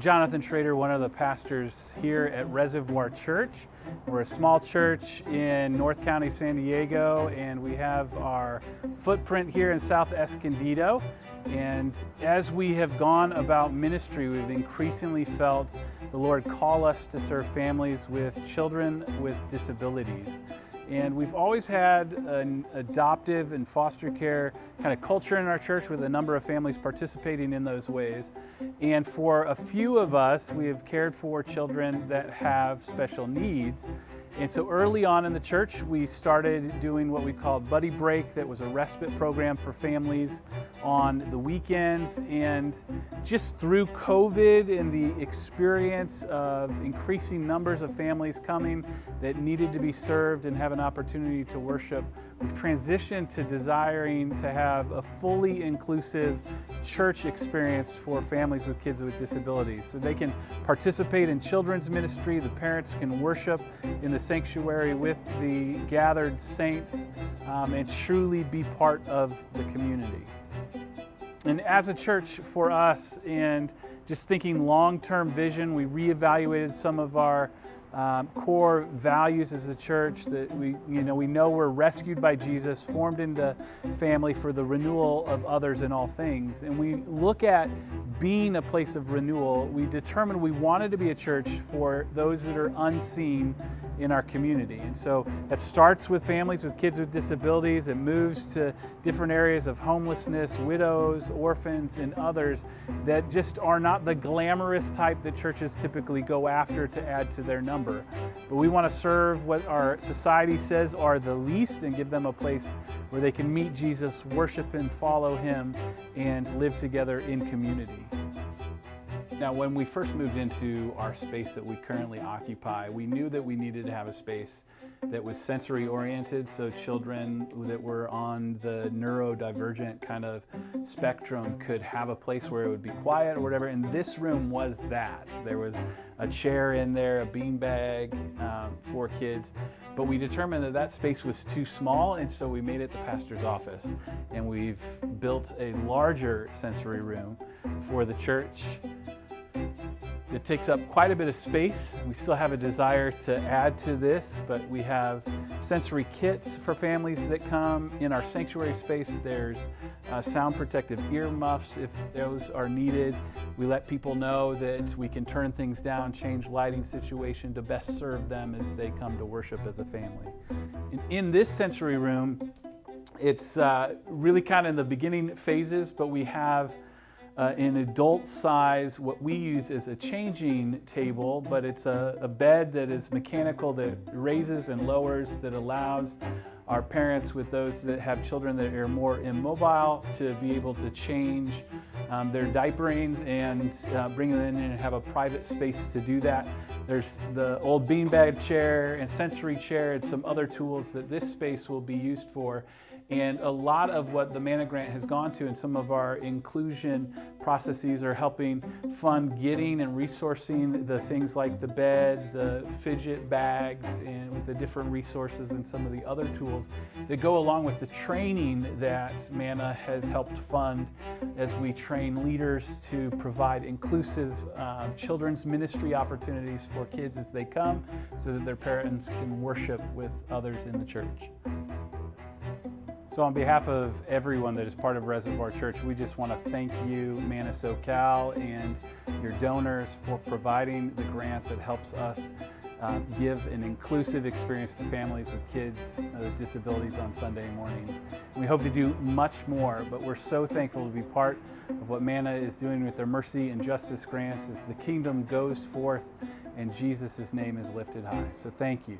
Jonathan Schrader, one of the pastors here at Reservoir Church. We're a small church in North County, San Diego, and we have our footprint here in South Escondido. And as we have gone about ministry, we've increasingly felt the Lord call us to serve families with children with disabilities. And we've always had an adoptive and foster care kind of culture in our church with a number of families participating in those ways. And for a few of us, we have cared for children that have special needs. And so early on in the church, we started doing what we called Buddy Break. That was a respite program for families on the weekends. And just through COVID and the experience of increasing numbers of families coming that needed to be served and have an opportunity to worship, we've transitioned to desiring to have a fully inclusive church experience for families with kids with disabilities. So they can participate in children's ministry, the parents can worship in the sanctuary with the gathered saints, and truly be part of the community. And as a church, for us, and just thinking long-term vision, we reevaluated some of our core values as a church. That we know we're rescued by Jesus, formed into family for the renewal of others in all things. And we look at being a place of renewal. We determined we wanted to be a church for those that are unseen in our community. And so that starts with families with kids with disabilities. It moves to different areas of homelessness, widows, orphans, and others that just are not the glamorous type that churches typically go after to add to their number. But we want to serve what our society says are the least and give them a place where they can meet Jesus, worship and follow him, and live together in community. Now, when we first moved into our space that we currently occupy, we knew that we needed to have a space that was sensory oriented, so children that were on the neurodivergent kind of spectrum could have a place where it would be quiet or whatever, and this room was that. There was a chair in there, a beanbag for kids, but we determined that that space was too small, and so we made it the pastor's office, and we've built a larger sensory room for the church. It takes up quite a bit of space. We still have a desire to add to this, but we have sensory kits for families that come. In our sanctuary space, there's sound protective ear muffs if those are needed. We let people know that we can turn things down, change lighting situation to best serve them as they come to worship as a family. In this sensory room, it's really kind of in the beginning phases, but we have in adult size, what we use is a changing table, but it's a bed that is mechanical, that raises and lowers, that allows our parents with those that have children that are more immobile to be able to change their diaperings and bring them in and have a private space to do that. There's the old beanbag chair and sensory chair and some other tools that this space will be used for. And a lot of what the Manna Grant has gone to, and some of our inclusion processes, are helping fund getting and resourcing the things like the bed, the fidget bags, and with the different resources and some of the other tools that go along with the training that Manna has helped fund as we train leaders to provide inclusive children's ministry opportunities for kids as they come, so that their parents can worship with others in the church. So on behalf of everyone that is part of Reservoir Church, we just want to thank you, Manna SoCal, and your donors for providing the grant that helps us give an inclusive experience to families with kids with disabilities on Sunday mornings. And we hope to do much more, but we're so thankful to be part of what Manna is doing with their mercy and justice grants as the kingdom goes forth and Jesus' name is lifted high. So thank you.